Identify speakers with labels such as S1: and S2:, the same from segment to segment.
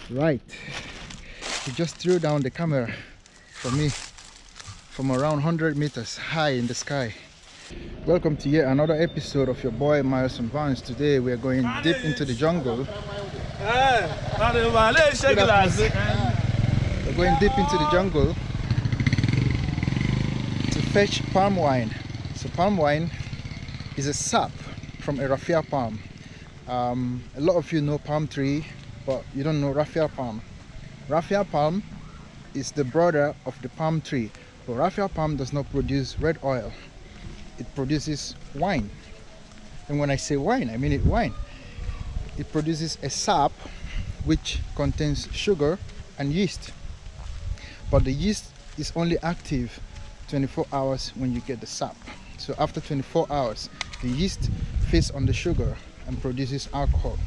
S1: Right, he just threw down the camera for me from around 100 meters high in the sky. Welcome to yet another episode of your boy Miles and Vance. Today we are going deep into the jungle. We're going deep into the jungle to fetch palm wine. So palm wine is a sap from a raffia palm. A lot of you know palm tree, but you don't know raffia palm. Raffia palm is the brother of the palm tree, but raffia palm does not produce red oil. It produces wine. And when I say wine, I mean it wine. It produces a sap which contains sugar and yeast. But the yeast is only active 24 hours when you get the sap. So after 24 hours, the yeast feeds on the sugar and produces alcohol,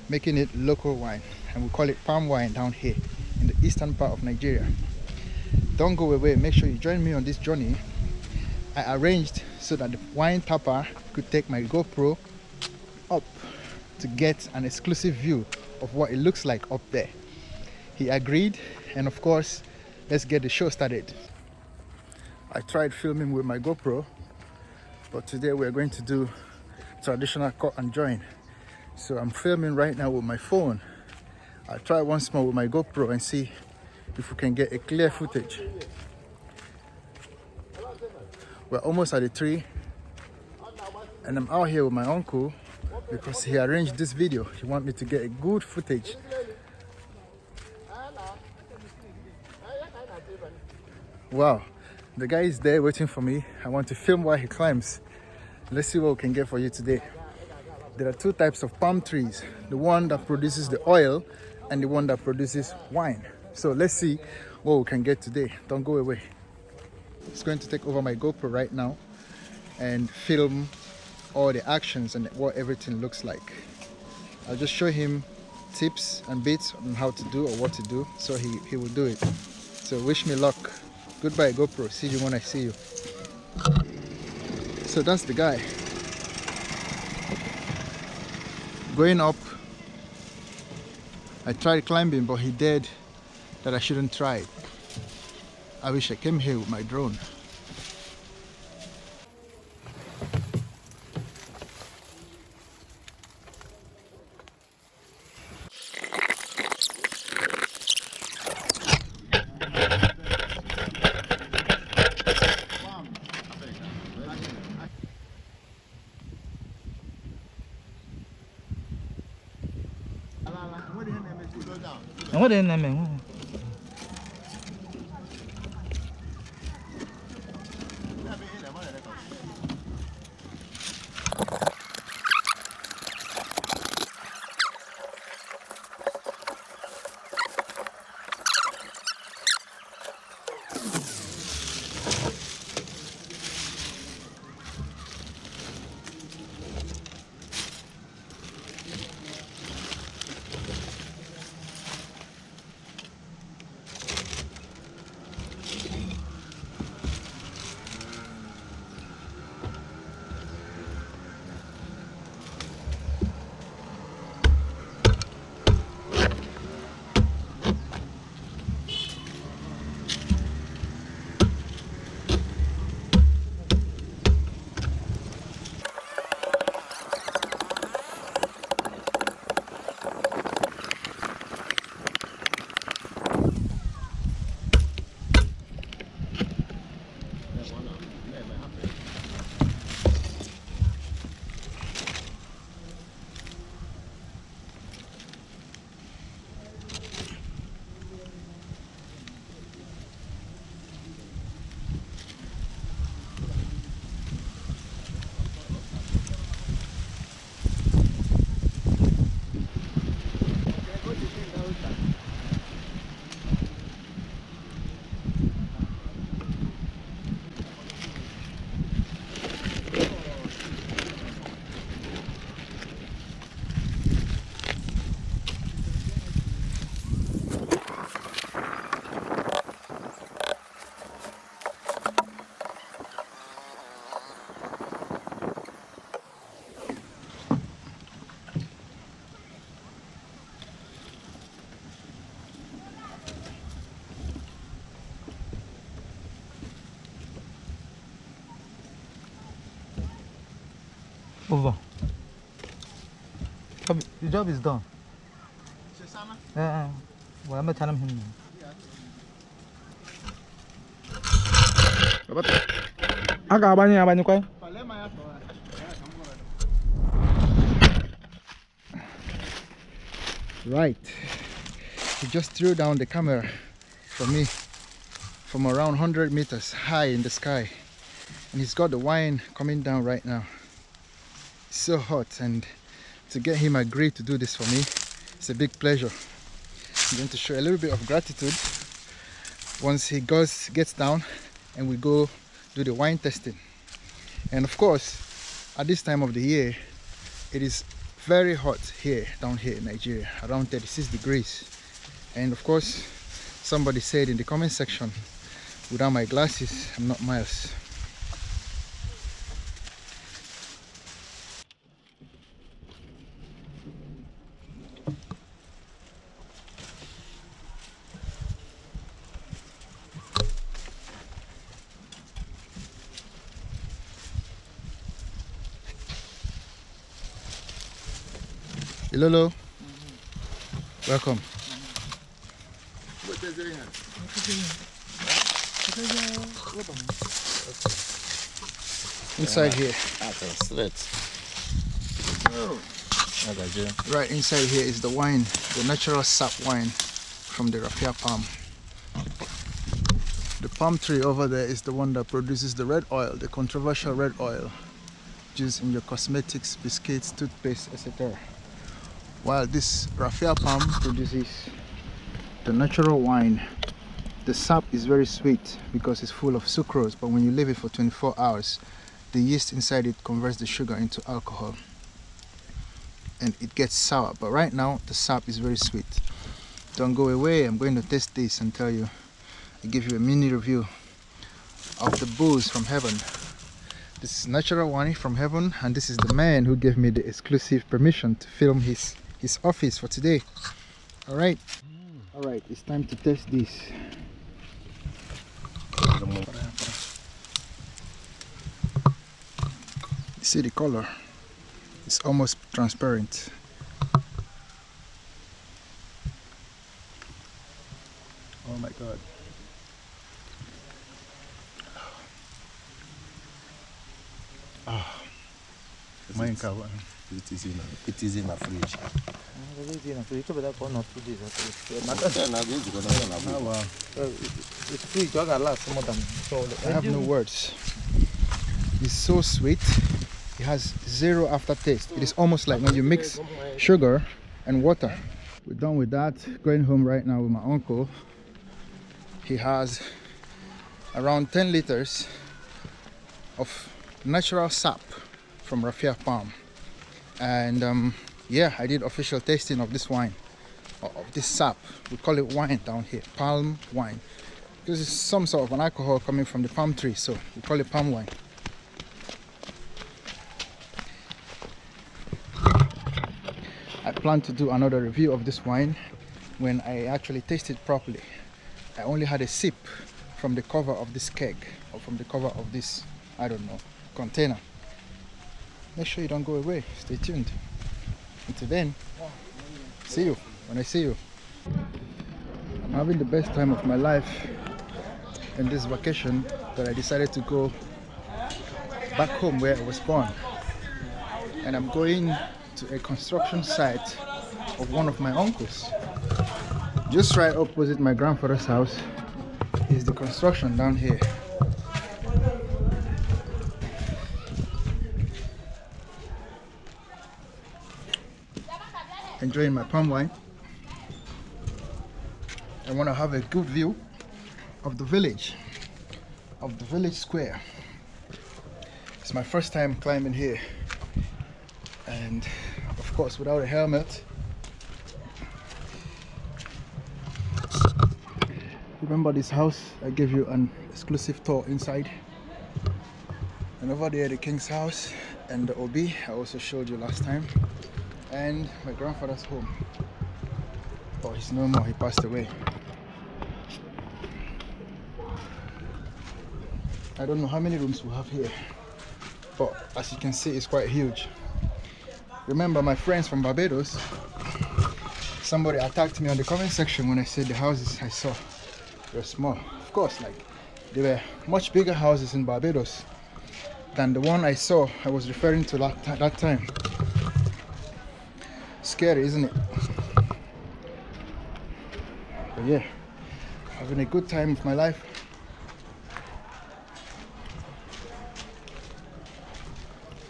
S1: making it local wine. And we call it palm wine down here in the eastern part of Nigeria. Don't go away, make sure you join me on this journey. I arranged so that the wine tapper could take my GoPro up to get an exclusive view of what it looks like up there. He agreed, and of course, let's get the show started. I tried filming with my GoPro, but today we're going to do traditional cut and join. So I'm filming right now with my phone. I'll try once more with my GoPro and see if we can get a clear footage. We're almost at the tree, and I'm out here with my uncle because he arranged this video. He wants me to get a good footage. Wow, the guy is there waiting for me. I want to film while he climbs. Let's see what we can get for you today. There are two types of palm trees, the one that produces the oil and the one that produces wine. So let's see what we can get today. Don't go away. It's going to take over my GoPro right now and film all the actions and what everything looks like. I'll just show him tips and bits on how to do or what to do, so he will do it. So wish me luck. Goodbye GoPro, see you when I see you. So that's the guy going up. I tried climbing, but he dared that I shouldn't try it. I wish I came here with my drone.
S2: What in there, man? Over. The job is done. Yeah. Well, I'm telling him.
S1: Right. He just threw down the camera for me from around 100 meters high in the sky. And he's got the wine coming down right now. It's so hot, and to get him agree to do this for me, it's a big pleasure. I'm going to show a little bit of gratitude once he gets down and we go do the wine testing. And of course, at this time of the year, it is very hot here, down here in Nigeria, around 36 degrees. And of course, somebody said in the comment section, without my glasses, I'm not Miles. Hello. Welcome. Inside here. Right inside here is the wine, the natural sap wine from the raffia palm. The palm tree over there is the one that produces the red oil, the controversial red oil used in your cosmetics, biscuits, toothpaste, etc. While this raffia palm produces the natural wine. The sap is very sweet because it's full of sucrose, but when you leave it for 24 hours, the yeast inside it converts the sugar into alcohol and it gets sour. But right now the sap is very sweet. Don't go away, I'm going to taste this and tell you, I give you a mini review of the booze from heaven. This is natural wine from heaven, and this is the man who gave me the exclusive permission to film his office for today. Alright, it's time to test this. You see the color? It's almost transparent. Oh my god. Mine cover.
S3: It is in a fridge.
S1: Oh wow.
S2: It's free. You can last more than so.
S1: I have no words. It's so sweet. It has zero aftertaste. It is almost like when you mix sugar and water. We're done with that. Going home right now with my uncle. He has around 10 liters of natural sap from raffia palm. And yeah, I did official tasting of this wine, of this sap. We call it wine down here, palm wine, because it's some sort of an alcohol coming from the palm tree, so we call it palm wine. I plan to do another review of this wine when I actually taste it properly. I only had a sip from the cover of this keg, or from the cover of this, I don't know, container. Make sure you don't go away. Stay tuned. Until then, see you when I see you. I'm having the best time of my life in this vacation that I decided to go back home where I was born. And I'm going to a construction site of one of my uncles. Just right opposite my grandfather's house is the construction down here. Enjoying my palm wine. I want to have a good view of the village square. It's my first time climbing here, and of course without a helmet. Remember this house? I gave you an exclusive tour inside. And over there the king's house and the Obi I also showed you last time. And my grandfather's home. Oh, he's no more, he passed away. I don't know how many rooms we have here, but as you can see, it's quite huge. remember my friends from Barbados, somebody attacked me on the comment section when I said the houses I saw were small. Of course, like, there were much bigger houses in Barbados than the one I saw I was referring to that time. Scary, isn't it? But yeah, having a good time of my life.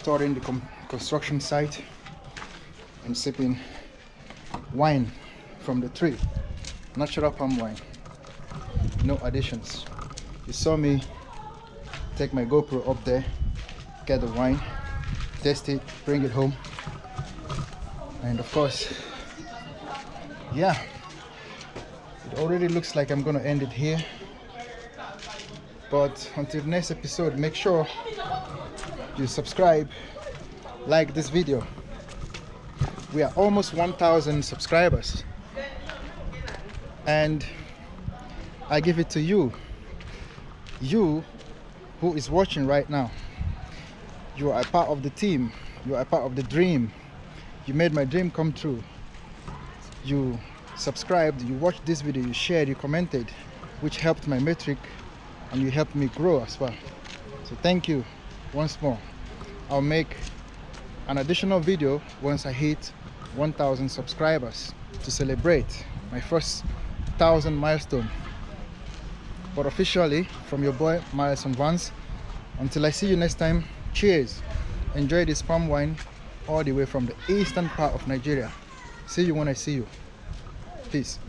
S1: Touring the construction site and sipping wine from the tree, natural palm wine, no additions. You saw me take my GoPro up there, get the wine, test it, bring it home, and of course, yeah, it already looks like I'm gonna end it here. But until next episode, make sure you subscribe, like this video. We are almost 1,000 subscribers, and I give it to you who is watching right now. You are a part of the team, you are a part of the dream. You made my dream come true. You subscribed, you watched this video, you shared, you commented, which helped my metric, and you helped me grow as well. So thank you once more. I'll make an additional video once I hit 1,000 subscribers to celebrate my first 1,000 milestone. But officially, from your boy Miles and Vance, until I see you next time, cheers. Enjoy this palm wine all the way from the eastern part of Nigeria. See you when I see you. Peace.